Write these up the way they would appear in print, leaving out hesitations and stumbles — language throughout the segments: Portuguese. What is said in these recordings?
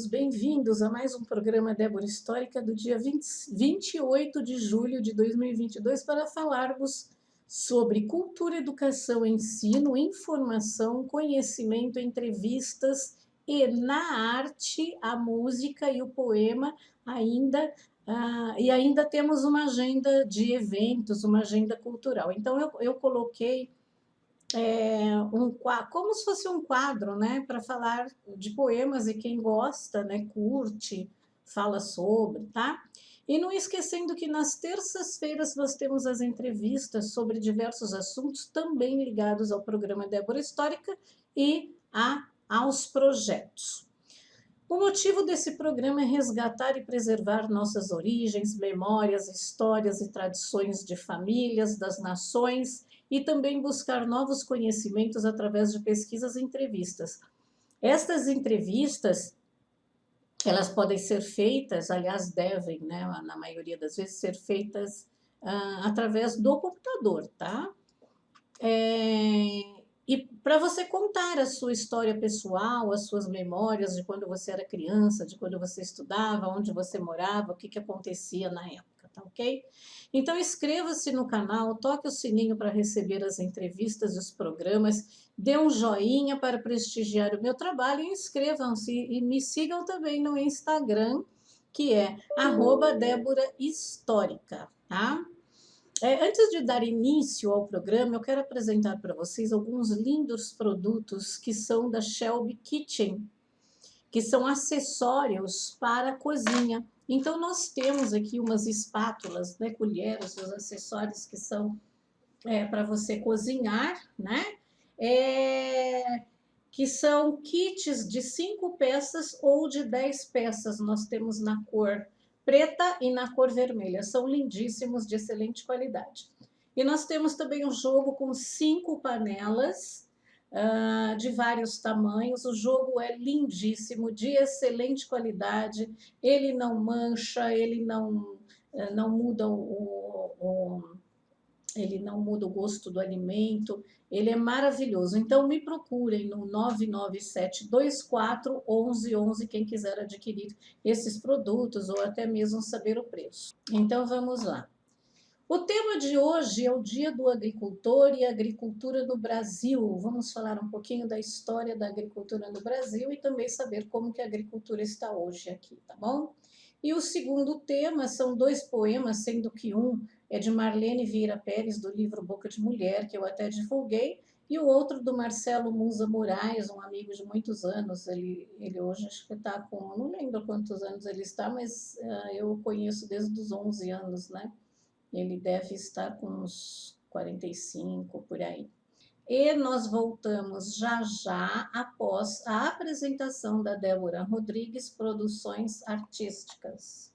todos bem-vindos a mais um programa Débora Histórica do dia 28 de julho de 2022 para falarmos sobre cultura, educação, ensino, informação, conhecimento, entrevistas e na arte, a música e o poema ainda. E ainda temos uma agenda de eventos, uma agenda cultural. Então, eu coloquei como se fosse um quadro, né, para falar de poemas e quem gosta, né, curte, fala sobre, tá? E não esquecendo que nas terças-feiras nós temos as entrevistas sobre diversos assuntos também ligados ao programa Débora Histórica e aos projetos. O motivo desse programa é resgatar e preservar nossas origens, memórias, histórias e tradições de famílias, das nações e também buscar novos conhecimentos através de pesquisas e entrevistas. Estas entrevistas, elas podem ser feitas, aliás, devem, né, na maioria das vezes, ser feitas através do computador, tá? E para você contar a sua história pessoal, as suas memórias de quando você era criança, de quando você estudava, onde você morava, o que acontecia na época, tá ok? Então inscreva-se no canal, toque o sininho para receber as entrevistas e os programas, dê um joinha para prestigiar o meu trabalho e inscrevam-se e me sigam também no Instagram, que é @Débora Histórica, tá? Antes de dar início ao programa, eu quero apresentar para vocês alguns lindos produtos que são da Shelby Kitchen, que são acessórios para a cozinha. Então, nós temos aqui umas espátulas, né, colheres, os acessórios que são para você cozinhar, né? Que são kits de 5 peças ou de 10 peças. Nós temos na cor preta e na cor vermelha. São lindíssimos, de excelente qualidade. E nós temos também um jogo com 5 panelas de vários tamanhos. O jogo é lindíssimo, de excelente qualidade. Ele não mancha, ele não muda ele não muda o gosto do alimento, ele é maravilhoso. Então, me procurem no 997241111, quem quiser adquirir esses produtos ou até mesmo saber o preço. Então, vamos lá. O tema de hoje é o Dia do Agricultor e a Agricultura no Brasil. Vamos falar um pouquinho da história da agricultura no Brasil e também saber como que a agricultura está hoje aqui, tá bom? E o segundo tema são 2 poemas, sendo que um é de Marlene Vieira Pérez, do livro Boca de Mulher, que eu até divulguei, e o outro do Marcelo Musa Moraes, um amigo de muitos anos. Ele hoje acho que está com, não lembro quantos anos ele está, mas eu o conheço desde os 11 anos, né? Ele deve estar com uns 45, por aí. E nós voltamos já já após a apresentação da Débora Rodrigues, Produções Artísticas.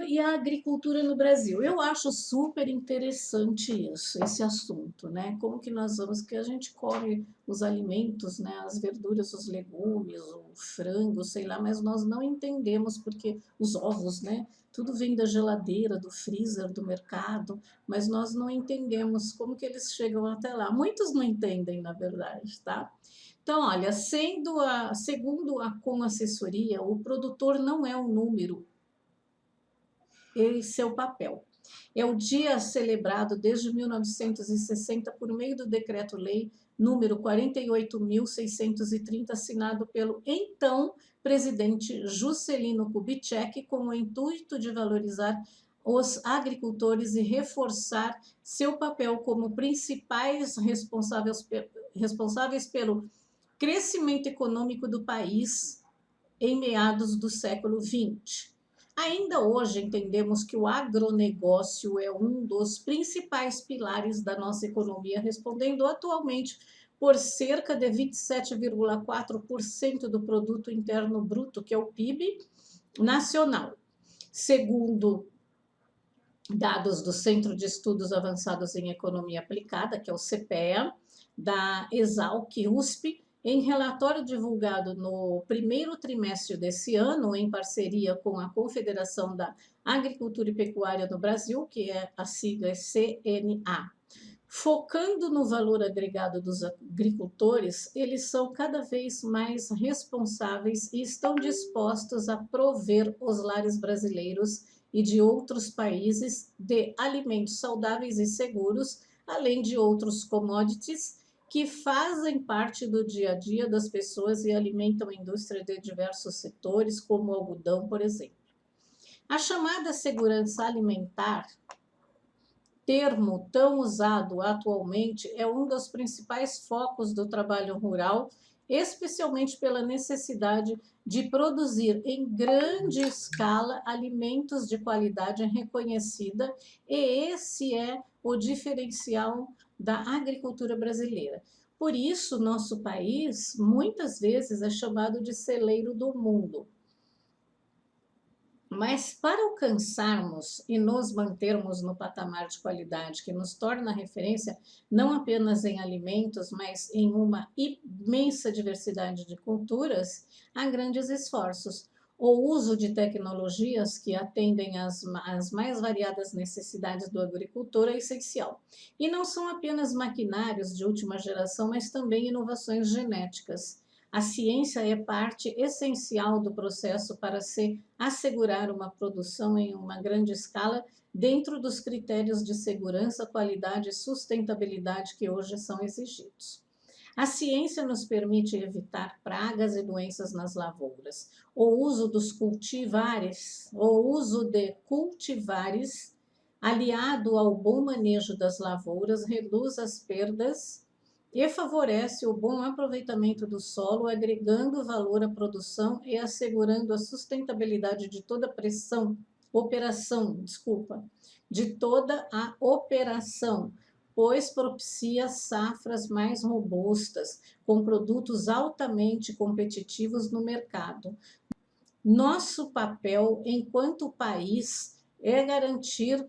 E a agricultura no Brasil. Eu acho super interessante esse assunto, né? Como que nós vamos, que a gente come os alimentos, né? As verduras, os legumes, o frango, sei lá, mas nós não entendemos porque os ovos, né? Tudo vem da geladeira, do freezer, do mercado, mas nós não entendemos como que eles chegam até lá. Muitos não entendem, na verdade, tá? Então, olha, segundo a Com Assessoria, o produtor não é um número, e seu papel. É o dia celebrado desde 1960 por meio do Decreto-Lei número 48.630, assinado pelo então presidente Juscelino Kubitschek, com o intuito de valorizar os agricultores e reforçar seu papel como principais responsáveis pelo crescimento econômico do país em meados do século XX. Ainda hoje entendemos que o agronegócio é um dos principais pilares da nossa economia, respondendo atualmente por cerca de 27,4% do produto interno bruto, que é o PIB nacional. Segundo dados do Centro de Estudos Avançados em Economia Aplicada, que é o CPEA, da Exalc-USP, em relatório divulgado no primeiro trimestre desse ano, em parceria com a Confederação da Agricultura e Pecuária do Brasil, que é a sigla CNA. Focando no valor agregado dos agricultores, eles são cada vez mais responsáveis e estão dispostos a prover os lares brasileiros e de outros países de alimentos saudáveis e seguros, além de outros commodities que fazem parte do dia a dia das pessoas e alimentam a indústria de diversos setores, como o algodão, por exemplo. A chamada segurança alimentar, termo tão usado atualmente, é um dos principais focos do trabalho rural, especialmente pela necessidade de produzir em grande escala alimentos de qualidade reconhecida, e esse é o diferencial da agricultura brasileira. Por isso, nosso país muitas vezes é chamado de celeiro do mundo. Mas para alcançarmos e nos mantermos no patamar de qualidade que nos torna referência não apenas em alimentos, mas em uma imensa diversidade de culturas, há grandes esforços. O uso de tecnologias que atendem às mais variadas necessidades do agricultor é essencial. E não são apenas maquinários de última geração, mas também inovações genéticas. A ciência é parte essencial do processo para se assegurar uma produção em uma grande escala dentro dos critérios de segurança, qualidade e sustentabilidade que hoje são exigidos. A ciência nos permite evitar pragas e doenças nas lavouras. O uso dos cultivares, aliado ao bom manejo das lavouras, reduz as perdas e favorece o bom aproveitamento do solo, agregando valor à produção e assegurando a sustentabilidade de toda a operação, pois propicia safras mais robustas, com produtos altamente competitivos no mercado. Nosso papel enquanto país é garantir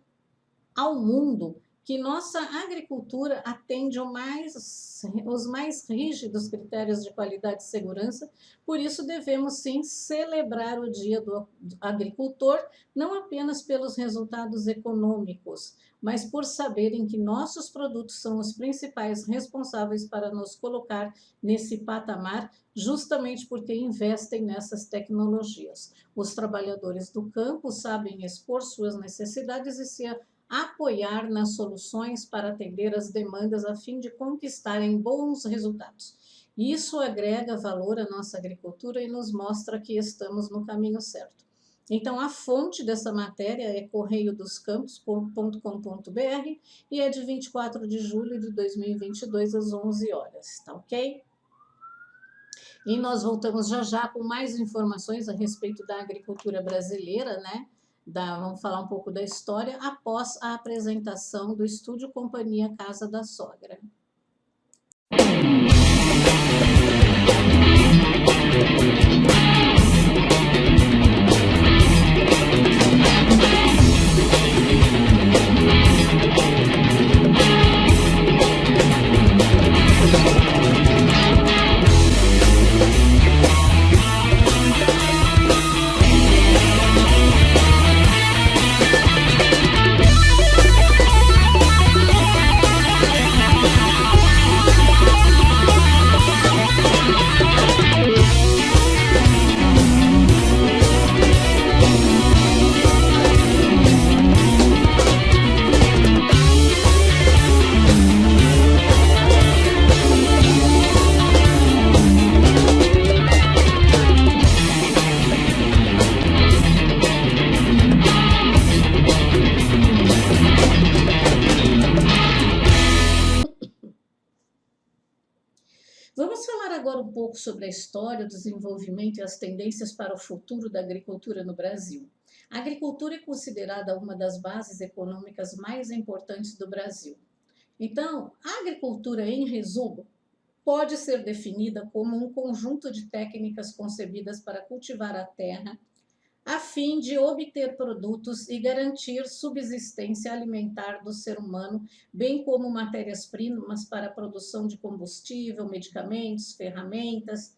ao mundo que nossa agricultura atende os mais rígidos critérios de qualidade e segurança, por isso devemos sim celebrar o Dia do Agricultor, não apenas pelos resultados econômicos, mas por saberem que nossos produtos são os principais responsáveis para nos colocar nesse patamar, justamente porque investem nessas tecnologias. Os trabalhadores do campo sabem expor suas necessidades e se apoiar nas soluções para atender às demandas a fim de conquistarem bons resultados. Isso agrega valor à nossa agricultura e nos mostra que estamos no caminho certo. Então, a fonte dessa matéria é correiodoscampos.com.br e é de 24 de julho de 2022, às 11 horas, tá ok? E nós voltamos já já com mais informações a respeito da agricultura brasileira, né? Vamos falar um pouco da história após a apresentação do Estúdio Companhia Casa da Sogra. pouco sobre a história, o desenvolvimento e as tendências para o futuro da agricultura no Brasil. A agricultura é considerada uma das bases econômicas mais importantes do Brasil. Então, a agricultura, em resumo, pode ser definida como um conjunto de técnicas concebidas para cultivar a terra, a fim de obter produtos e garantir subsistência alimentar do ser humano, bem como matérias-primas para a produção de combustível, medicamentos, ferramentas,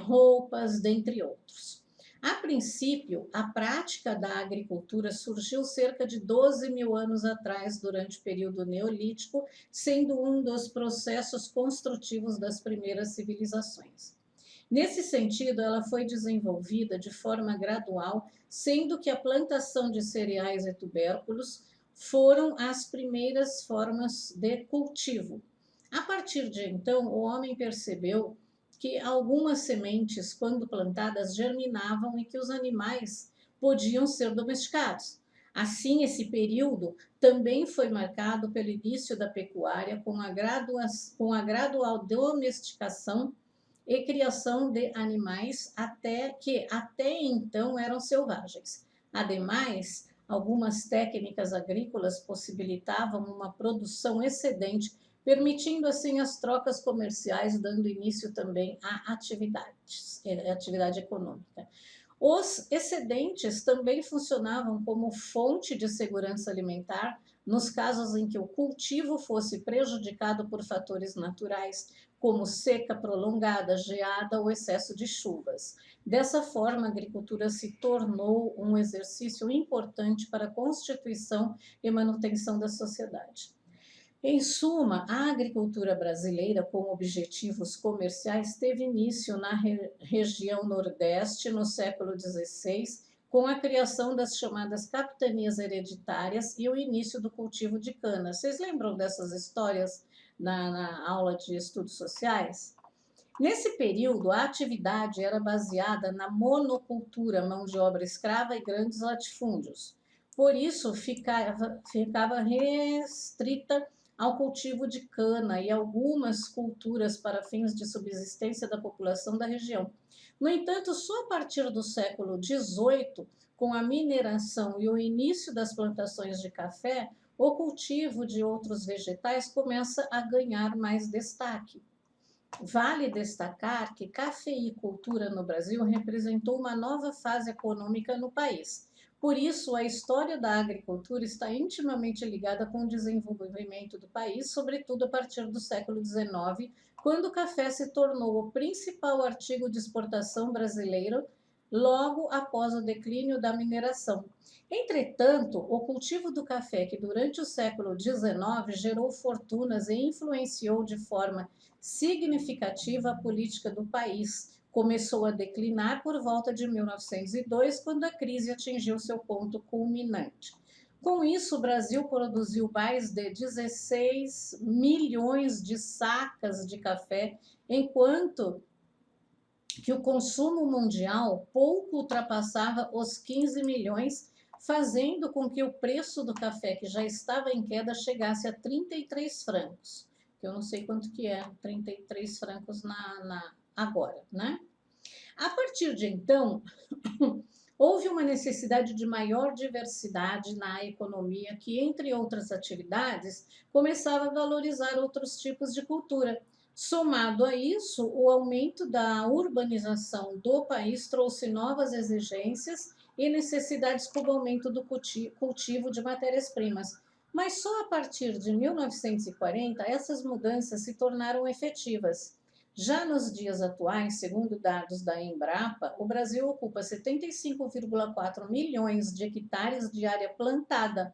roupas, dentre outros. A princípio, a prática da agricultura surgiu cerca de 12 mil anos atrás, durante o período neolítico, sendo um dos processos construtivos das primeiras civilizações. Nesse sentido, ela foi desenvolvida de forma gradual, sendo que a plantação de cereais e tubérculos foram as primeiras formas de cultivo. A partir de então, o homem percebeu que algumas sementes, quando plantadas, germinavam e que os animais podiam ser domesticados. Assim, esse período também foi marcado pelo início da pecuária, com a gradual domesticação e criação de animais até então eram selvagens. Ademais, algumas técnicas agrícolas possibilitavam uma produção excedente, permitindo assim as trocas comerciais, dando início também à atividade econômica. Os excedentes também funcionavam como fonte de segurança alimentar nos casos em que o cultivo fosse prejudicado por fatores naturais, como seca prolongada, geada ou excesso de chuvas. Dessa forma, a agricultura se tornou um exercício importante para a constituição e manutenção da sociedade. Em suma, a agricultura brasileira, com objetivos comerciais, teve início na região Nordeste no século XVI, com a criação das chamadas capitanias hereditárias e o início do cultivo de cana. Vocês lembram dessas histórias na aula de estudos sociais? Nesse período, a atividade era baseada na monocultura, mão de obra escrava e grandes latifúndios. Por isso, ficava restrita ao cultivo de cana e algumas culturas para fins de subsistência da população da região. No entanto, só a partir do século XVIII, com a mineração e o início das plantações de café, o cultivo de outros vegetais começa a ganhar mais destaque. Vale destacar que cafeicultura no Brasil representou uma nova fase econômica no país. Por isso, a história da agricultura está intimamente ligada com o desenvolvimento do país, sobretudo a partir do século XIX, quando o café se tornou o principal artigo de exportação brasileiro, logo após o declínio da mineração. Entretanto, o cultivo do café, que durante o século XIX gerou fortunas e influenciou de forma significativa a política do país, começou a declinar por volta de 1902, quando a crise atingiu seu ponto culminante. Com isso, o Brasil produziu mais de 16 milhões de sacas de café, enquanto que o consumo mundial pouco ultrapassava os 15 milhões, fazendo com que o preço do café, que já estava em queda, chegasse a 33 francos. Eu não sei quanto que é 33 francos agora, né? A partir de então, houve uma necessidade de maior diversidade na economia, que, entre outras atividades, começava a valorizar outros tipos de cultura. Somado a isso, o aumento da urbanização do país trouxe novas exigências e necessidades como o aumento do cultivo de matérias-primas. Mas só a partir de 1940, essas mudanças se tornaram efetivas. Já nos dias atuais, segundo dados da Embrapa, o Brasil ocupa 75,4 milhões de hectares de área plantada,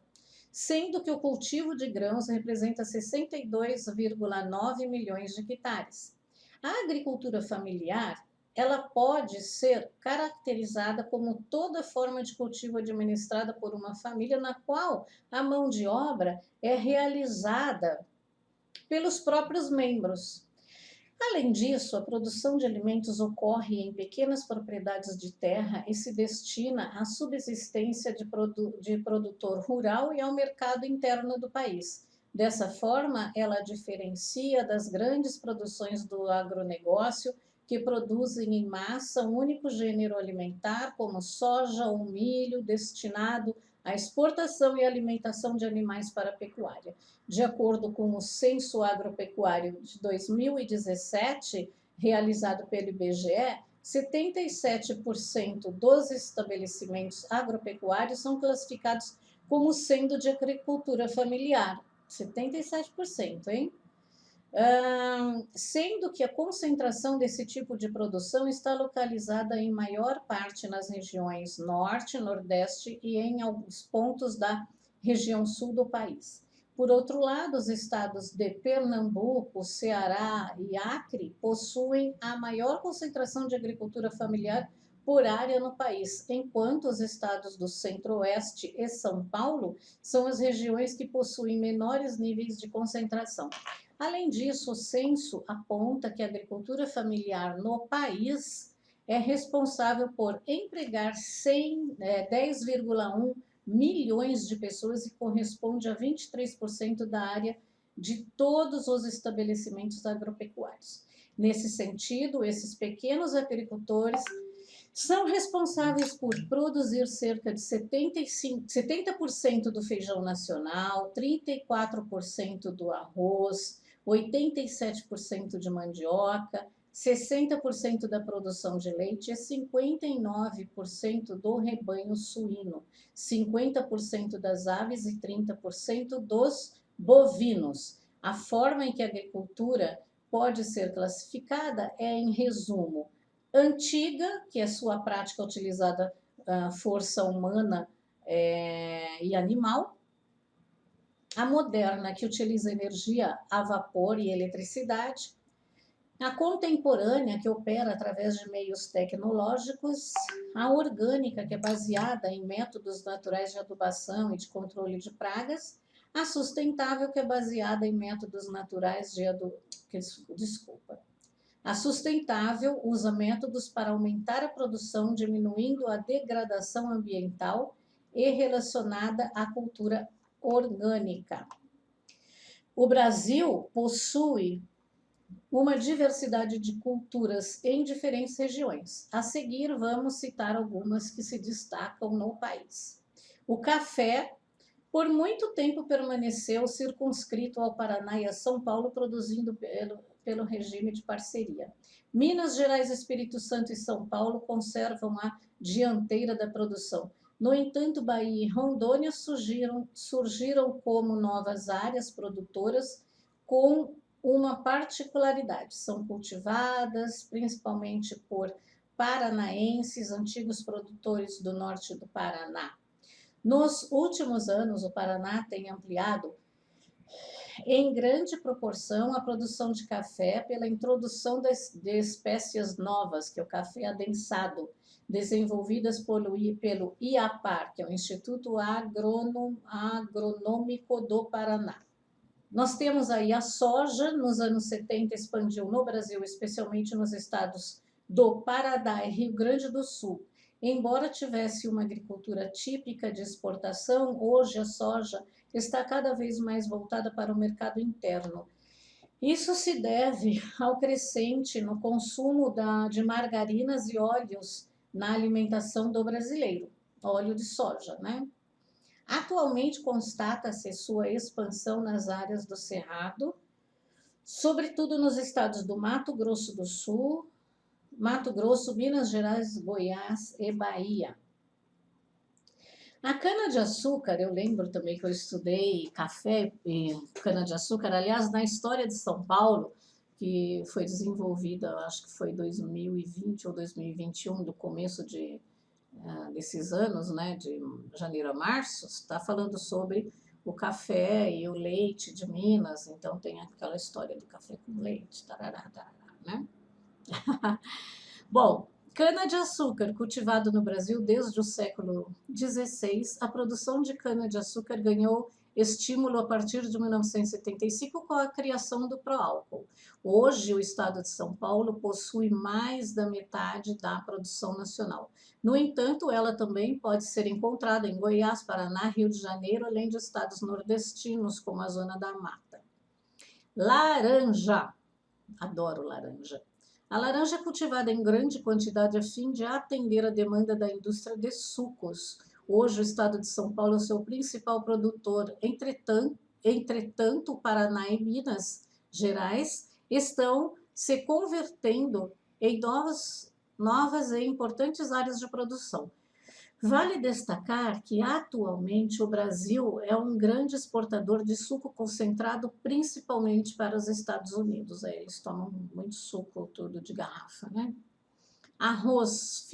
sendo que o cultivo de grãos representa 62,9 milhões de hectares. A agricultura familiar, ela pode ser caracterizada como toda forma de cultivo administrada por uma família na qual a mão de obra é realizada pelos próprios membros. Além disso, a produção de alimentos ocorre em pequenas propriedades de terra e se destina à subsistência de produtor rural e ao mercado interno do país. Dessa forma, ela diferencia das grandes produções do agronegócio, que produzem em massa um único gênero alimentar, como soja ou milho, destinado à exportação e alimentação de animais para a pecuária. De acordo com o Censo Agropecuário de 2017, realizado pelo IBGE, 77% dos estabelecimentos agropecuários são classificados como sendo de agricultura familiar. 77%, hein? Sendo que a concentração desse tipo de produção está localizada em maior parte nas regiões Norte, Nordeste e em alguns pontos da região Sul do país. Por outro lado, os estados de Pernambuco, Ceará e Acre possuem a maior concentração de agricultura familiar por área no país, enquanto os estados do Centro-Oeste e São Paulo são as regiões que possuem menores níveis de concentração. Além disso, o censo aponta que a agricultura familiar no país é responsável por empregar 10,1 milhões de pessoas e corresponde a 23% da área de todos os estabelecimentos agropecuários. Nesse sentido, esses pequenos agricultores são responsáveis por produzir cerca de 70% do feijão nacional, 34% do arroz, 87% de mandioca, 60% da produção de leite e 59% do rebanho suíno, 50% das aves e 30% dos bovinos. A forma em que a agricultura pode ser classificada é, em resumo, antiga, que é sua prática utilizada força humana e animal, a moderna, que utiliza energia a vapor e eletricidade, a contemporânea, que opera através de meios tecnológicos, a orgânica, que é baseada em métodos naturais de adubação e de controle de pragas, a sustentável, que é baseada em métodos naturais de A sustentável usa métodos para aumentar a produção, diminuindo a degradação ambiental e relacionada à cultura orgânica. O Brasil possui uma diversidade de culturas em diferentes regiões. A seguir, vamos citar algumas que se destacam no país. O café, por muito tempo, permaneceu circunscrito ao Paraná e a São Paulo, produzindo pelo regime de parceria. Minas Gerais, Espírito Santo e São Paulo conservam a dianteira da produção. No entanto, Bahia e Rondônia surgiram como novas áreas produtoras com uma particularidade. São cultivadas principalmente por paranaenses, antigos produtores do norte do Paraná. Nos últimos anos, o Paraná tem ampliado em grande proporção a produção de café pela introdução de espécies novas, que é o café adensado, desenvolvidas pelo IAPAR, que é o Instituto Agronômico do Paraná. Nós temos aí a soja, nos anos 70 expandiu no Brasil, especialmente nos estados do Paraná e Rio Grande do Sul. Embora tivesse uma agricultura típica de exportação, hoje a soja está cada vez mais voltada para o mercado interno. Isso se deve ao crescente no consumo de margarinas e óleos na alimentação do brasileiro, óleo de soja, né? Atualmente constata-se sua expansão nas áreas do Cerrado, sobretudo nos estados do Mato Grosso do Sul, Mato Grosso, Minas Gerais, Goiás e Bahia. A cana-de-açúcar, eu lembro também que eu estudei café e cana-de-açúcar, aliás, na história de São Paulo, que foi desenvolvida, acho que foi 2020 ou 2021, do começo desses anos, né, de janeiro a março, está falando sobre o café e o leite de Minas, então tem aquela história do café com leite, tarará, tarará, né? Bom, cana-de-açúcar cultivado no Brasil desde o século XVI, a produção de cana-de-açúcar ganhou estímulo a partir de 1975 com a criação do Proálcool. Hoje, o estado de São Paulo possui mais da metade da produção nacional. No entanto, ela também pode ser encontrada em Goiás, Paraná, Rio de Janeiro, além de estados nordestinos, como a Zona da Mata. Laranja. Adoro laranja. A laranja é cultivada em grande quantidade a fim de atender a demanda da indústria de sucos. Hoje, o estado de São Paulo é o seu principal produtor. Entretanto, o Paraná e Minas Gerais estão se convertendo em novas e importantes áreas de produção. Vale destacar que, atualmente, o Brasil é um grande exportador de suco concentrado, principalmente para os Estados Unidos. Eles tomam muito suco tudo de garrafa, né? Arroz.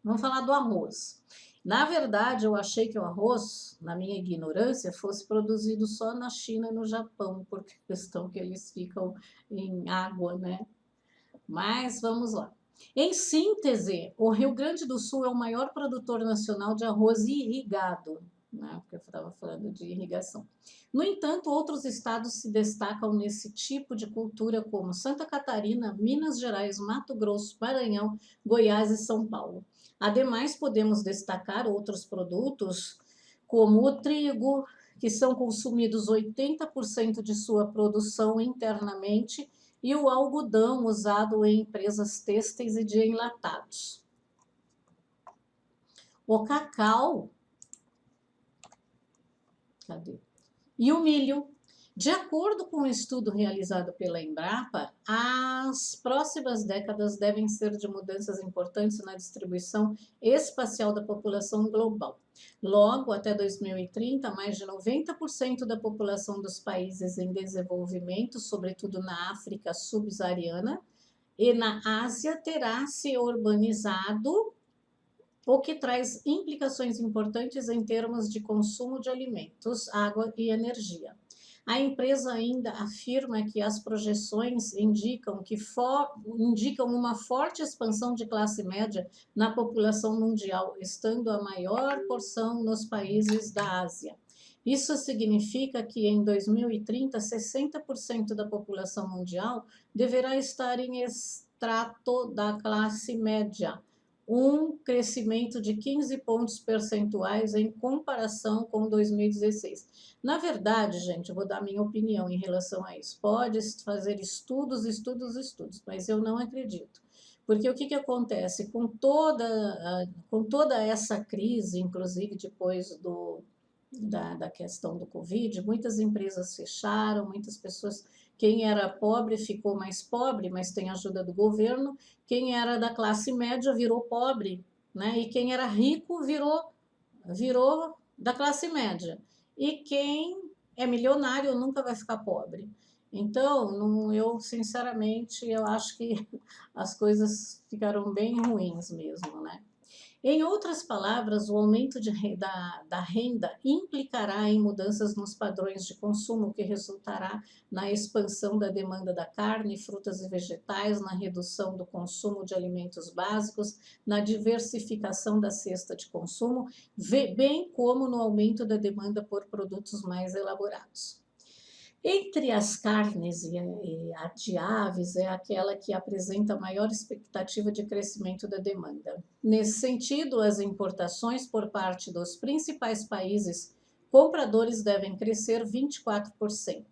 Vamos falar do arroz. Na verdade, eu achei que o arroz, na minha ignorância, fosse produzido só na China e no Japão, por questão que eles ficam em água, né? Mas vamos lá. Em síntese, o Rio Grande do Sul é o maior produtor nacional de arroz irrigado, né? Porque eu estava falando de irrigação. No entanto, outros estados se destacam nesse tipo de cultura, como Santa Catarina, Minas Gerais, Mato Grosso, Maranhão, Goiás e São Paulo. Ademais, podemos destacar outros produtos, como o trigo, que são consumidos 80% de sua produção internamente, e o algodão usado em empresas têxteis e de enlatados. O cacau, e o milho. De acordo com um estudo realizado pela Embrapa, as próximas décadas devem ser de mudanças importantes na distribuição espacial da população global. Logo, até 2030, mais de 90% da população dos países em desenvolvimento, sobretudo na África subsaariana e na Ásia, terá se urbanizado, o que traz implicações importantes em termos de consumo de alimentos, água e energia. A empresa ainda afirma que as projeções indicam uma forte expansão de classe média na população mundial, estando a maior porção nos países da Ásia. Isso significa que em 2030, 60% da população mundial deverá estar em extrato da classe média, um crescimento de 15 pontos percentuais em comparação com 2016. Na verdade, gente, eu vou dar minha opinião em relação a isso. Pode fazer estudos, mas eu não acredito. Porque o que acontece? Com toda essa crise, inclusive depois da questão do Covid, muitas empresas fecharam, muitas pessoas, quem era pobre ficou mais pobre, mas tem ajuda do governo, quem era da classe média virou pobre, né? E quem era rico virou da classe média. E quem é milionário nunca vai ficar pobre. Então, eu sinceramente, eu acho que as coisas ficaram bem ruins mesmo, né? Em outras palavras, o aumento da renda implicará em mudanças nos padrões de consumo, que resultará na expansão da demanda da carne, frutas e vegetais, na redução do consumo de alimentos básicos, na diversificação da cesta de consumo, bem como no aumento da demanda por produtos mais elaborados. Entre as carnes e a de aves é aquela que apresenta maior expectativa de crescimento da demanda. Nesse sentido, as importações por parte dos principais países compradores devem crescer 24%.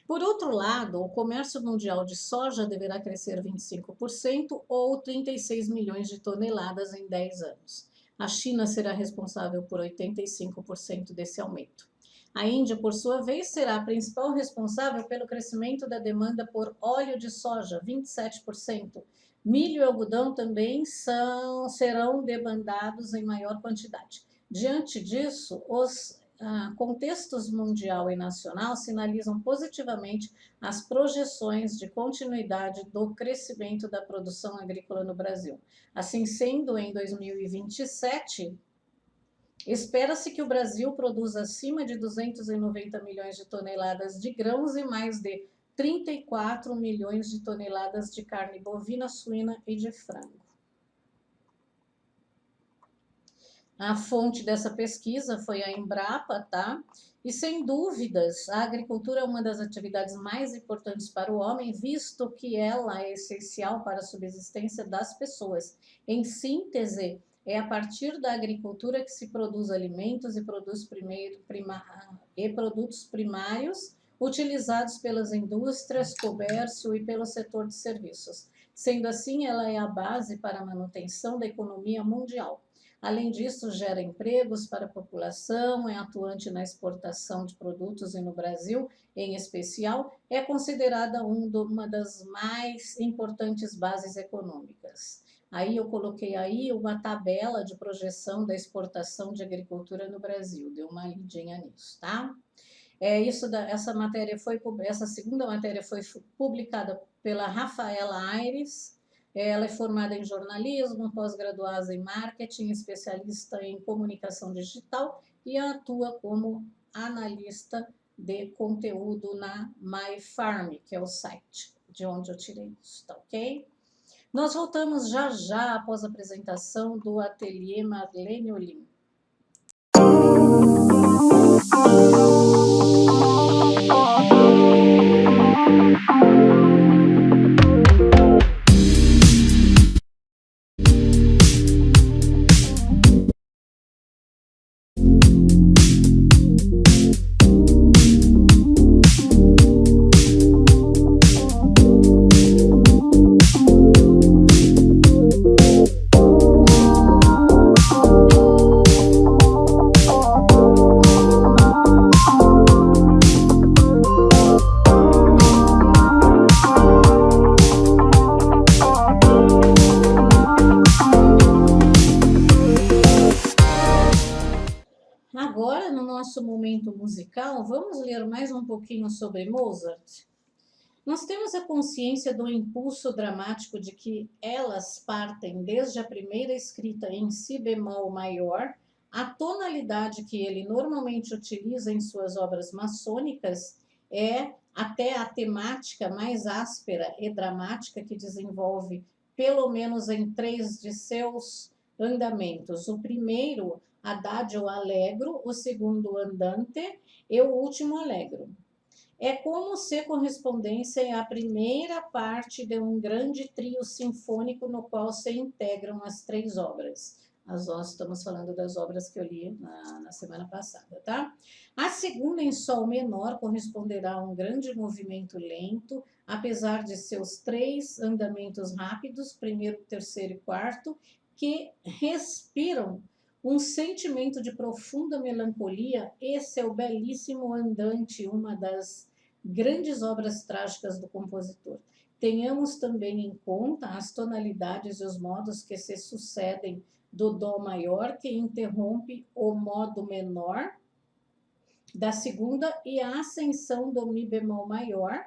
Por outro lado, o comércio mundial de soja deverá crescer 25% ou 36 milhões de toneladas em 10 anos. A China será responsável por 85% desse aumento. A Índia, por sua vez, será a principal responsável pelo crescimento da demanda por óleo de soja, 27%. Milho e algodão também serão demandados em maior quantidade. Diante disso, os contextos mundial e nacional sinalizam positivamente as projeções de continuidade do crescimento da produção agrícola no Brasil. Assim sendo, em 2027, espera-se que o Brasil produza acima de 290 milhões de toneladas de grãos e mais de 34 milhões de toneladas de carne bovina, suína e de frango. A fonte dessa pesquisa foi a Embrapa, tá? E sem dúvidas, a agricultura é uma das atividades mais importantes para o homem, visto que ela é essencial para a subsistência das pessoas. Em síntese, é a partir da agricultura que se produz alimentos e produtos primários, utilizados pelas indústrias, comércio e pelo setor de serviços. Sendo assim, ela é a base para a manutenção da economia mundial. Além disso, gera empregos para a população, é atuante na exportação de produtos e no Brasil, em especial, é considerada uma das mais importantes bases econômicas. Aí eu coloquei aí uma tabela de projeção da exportação de agricultura no Brasil, deu uma lidinha nisso, tá? Essa segunda matéria foi publicada pela Rafaela Aires. Ela é formada em jornalismo, pós-graduada em marketing, especialista em comunicação digital e atua como analista de conteúdo na MyFarm, que é o site de onde eu tirei isso, tá ok? Nós voltamos já já após a apresentação do ateliê Marlene Olim. Agora, no nosso momento musical, vamos ler mais um pouquinho sobre Mozart. Nós temos a consciência do impulso dramático de que elas partem desde a primeira escrita em si bemol maior, a tonalidade que ele normalmente utiliza em suas obras maçônicas é até a temática mais áspera e dramática que desenvolve pelo menos em 3 de seus andamentos. O primeiro, Adagio Allegro, o segundo, Andante, e o último, Allegro. É como se correspondência à primeira parte de um grande trio sinfônico no qual se integram as 3 obras. Nós estamos falando das obras que eu li na semana passada, tá? A segunda, em sol menor, corresponderá a um grande movimento lento, apesar de seus 3 andamentos rápidos, primeiro, terceiro e quarto, que respiram um sentimento de profunda melancolia. Esse é o belíssimo Andante, uma das grandes obras trágicas do compositor. Tenhamos também em conta as tonalidades e os modos que se sucedem do dó maior, que interrompe o modo menor da segunda, e a ascensão do mi bemol maior,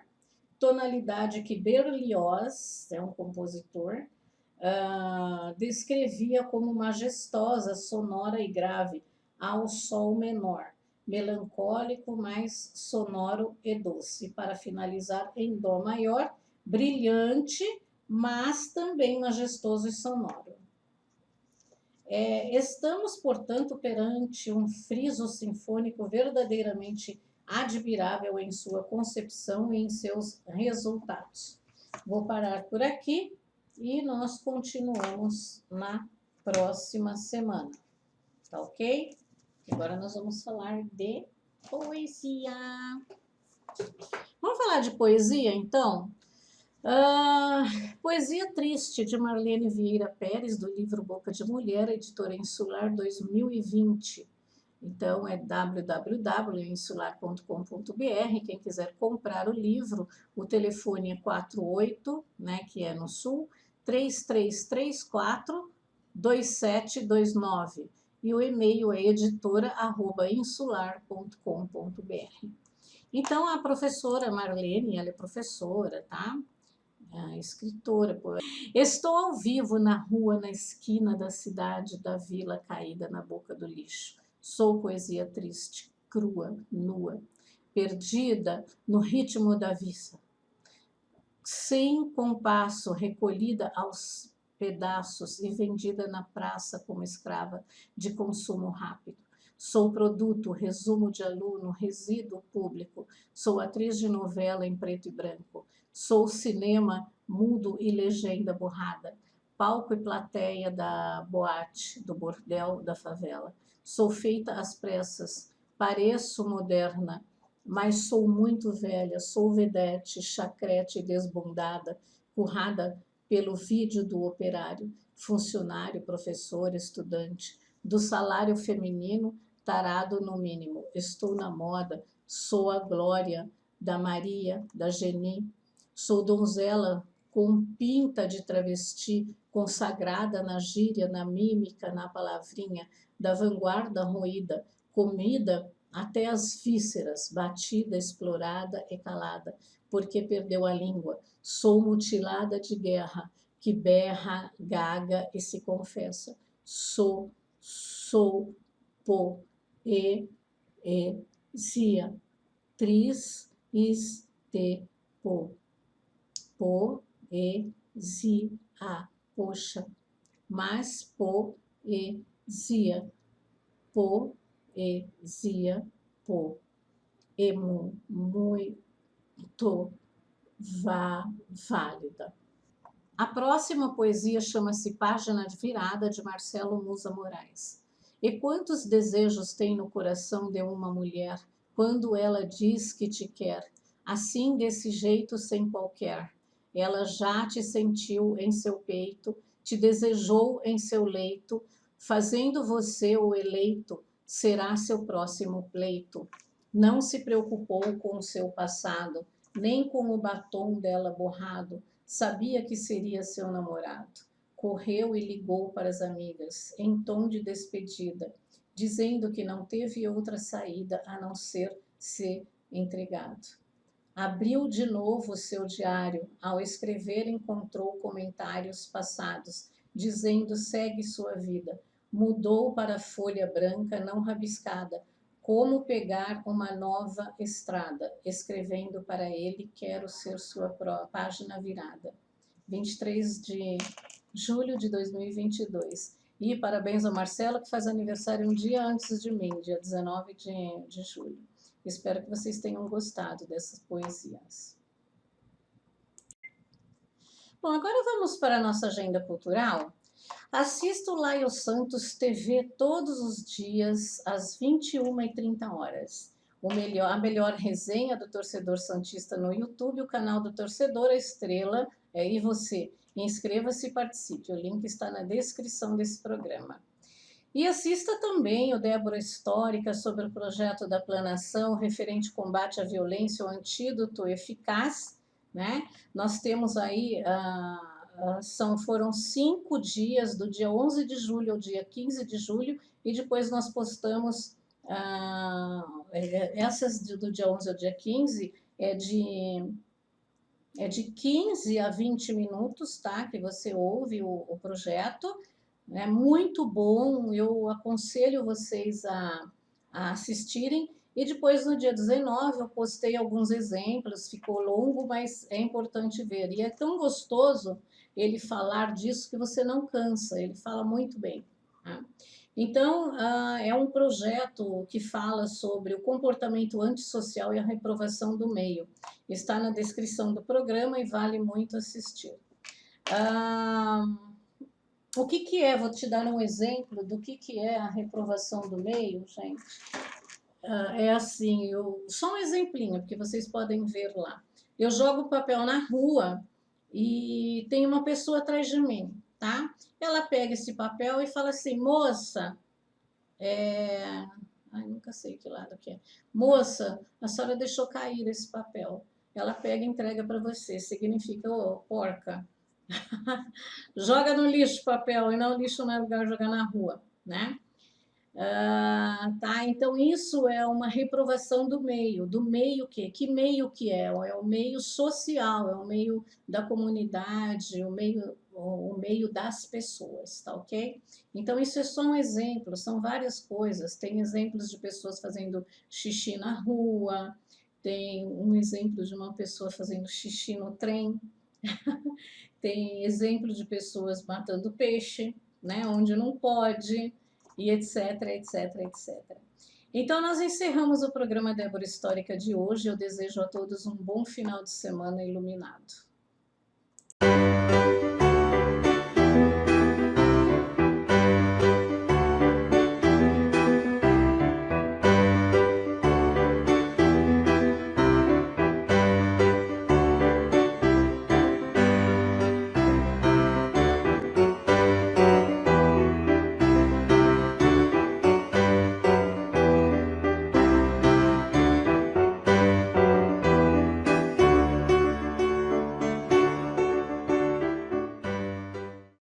tonalidade que Berlioz, é um compositor, descrevia como majestosa, sonora e grave, ao sol menor, melancólico, mais sonoro e doce, para finalizar em dó maior, brilhante, mas também majestoso e sonoro. Estamos, portanto, perante um friso sinfônico verdadeiramente admirável em sua concepção e em seus resultados. Vou parar por aqui e nós continuamos na próxima semana, tá ok? Agora nós vamos falar de poesia. Vamos falar de poesia, então? Poesia Triste, de Marlene Vieira Pérez, do livro Boca de Mulher, editora Insular 2020. Então, é www.insular.com.br. Quem quiser comprar o livro, o telefone é 48, né, que é no Sul, 3334-2729. E o e-mail é editora@insular.com.br. Então, a professora Marlene, ela é professora, tá? Escritora. Estou ao vivo na rua, na esquina da cidade, da vila caída na boca do lixo. Sou poesia triste, crua, nua, perdida no ritmo da vida, sem compasso, recolhida aos pedaços e vendida na praça como escrava de consumo rápido. Sou produto, resumo de aluno, resíduo público. Sou atriz de novela em preto e branco. Sou cinema mudo e legenda borrada. Palco e plateia da boate, do bordel da favela. Sou feita às pressas. Pareço moderna. mas sou muito velha, sou vedete, chacrete e desbundada, currada pelo vídeo do operário, funcionário, professor, estudante, do salário feminino, tarado no mínimo. Estou na moda, sou a Glória, da Maria, da Geni, sou donzela com pinta de travesti, consagrada na gíria, na mímica, na palavrinha, da vanguarda roída, comida até as vísceras, batida, explorada e calada, porque perdeu a língua. Sou mutilada de guerra, que berra, gaga e se confessa. Sou, poesia, tris, po, poesia, poxa, mas poesia, poesia, muito válida. A próxima poesia chama-se Página de Virada, de Marcelo Musa Moraes. E quantos desejos tem no coração de uma mulher quando ela diz que te quer, assim desse jeito sem qualquer. Ela já te sentiu em seu peito, te desejou em seu leito, fazendo você o eleito, será seu próximo pleito. Não se preocupou com o seu passado, nem com o batom dela borrado, sabia que seria seu namorado. Correu e ligou para as amigas, em tom de despedida, dizendo que não teve outra saída a não ser ser entregado. Abriu de novo seu diário. Ao escrever, encontrou comentários passados, dizendo: segue sua vida. Mudou para folha branca não rabiscada. Como pegar uma nova estrada, escrevendo para ele: quero ser sua página virada. 23 de julho de 2022. E parabéns ao Marcelo, que faz aniversário um dia antes de mim, dia 19 de julho. Espero que vocês tenham gostado dessas poesias. Bom, agora vamos para a nossa agenda cultural. Assisto Laio Santos TV todos os dias, às 21h30. A melhor resenha do torcedor santista no YouTube, o canal do Torcedor, a Estrela, e você. Inscreva-se e participe. O link está na descrição desse programa. E assista também o Débora Histórica sobre o projeto da Planação referente ao combate à violência, o antídoto eficaz, né? Nós temos aí, foram 5 dias, do dia 11 de julho ao dia 15 de julho, e depois nós postamos essas do dia 11 ao dia 15, é de 15 a 20 minutos, tá? Que você ouve o projeto. É muito bom, eu aconselho vocês a assistirem. E depois, no dia 19, eu postei alguns exemplos, ficou longo, mas é importante ver. E é tão gostoso ele falar disso que você não cansa, ele fala muito bem. Tá? Então, é um projeto que fala sobre o comportamento antissocial e a reprovação do meio. Está na descrição do programa e vale muito assistir. O que é? Vou te dar um exemplo do que é a reprovação do meio, gente. É assim, só um exemplinho, porque vocês podem ver lá. Eu jogo o papel na rua e tem uma pessoa atrás de mim, tá? Ela pega esse papel e fala assim: moça, ai, nunca sei que lado que é. Moça, a senhora deixou cair esse papel. Ela pega e entrega para você, significa: ô, porca, joga no lixo papel, e não lixo não é lugar de jogar na rua, né? Tá, então isso é uma reprovação do meio que meio que é o meio social, é o meio da comunidade, o meio das pessoas, tá ok? Então isso é só um exemplo, são várias coisas, tem exemplos de pessoas fazendo xixi na rua, tem um exemplo de uma pessoa fazendo xixi no trem, tem exemplo de pessoas matando peixe, né, onde não pode, e etc, etc, etc. Então, nós encerramos o programa Débora Histórica de hoje. Eu desejo a todos um bom final de semana iluminado.